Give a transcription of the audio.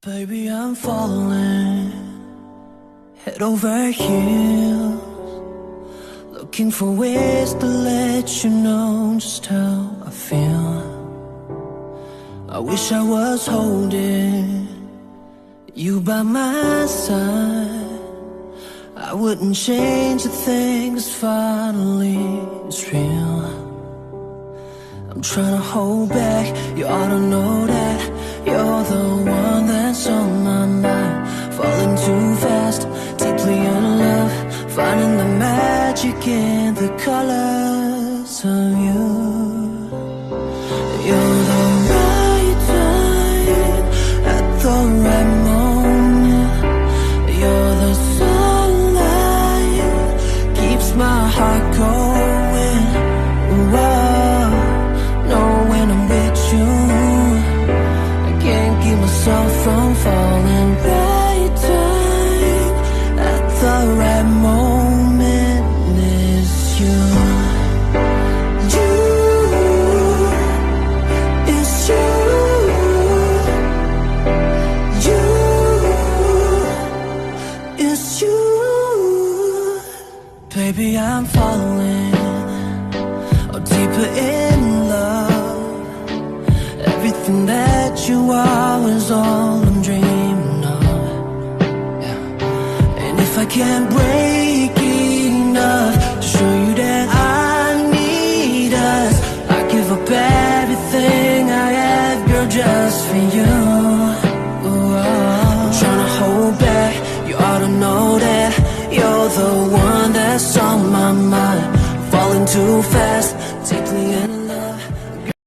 Baby, I'm falling head over heels, looking for ways to let you know just how I feel. I wish I was holding you by my side. I wouldn't change a thing, 'cause finally it's real. I'm trying to hold back, you ought to know that you're the one that's on my mind. Falling too fast, deeply in love, finding the magic in the colors of you. You're the right time at the right moment. You're the sunlight, keeps my heart going. Whoa, know when I'm with you, I can't keep myself from falling. Right time at the right moment is you. You, it's you. You, it's you. Baby, I'm falling deeper in love. Everything that you are is all I'm dreaming of. Yeah. And if I can't break enough to show you that I need us, I give up everything I have, girl, just for you. Ooh, I'm trying to hold back, you ought to know that you're the one that's on my mind. Falling too fast,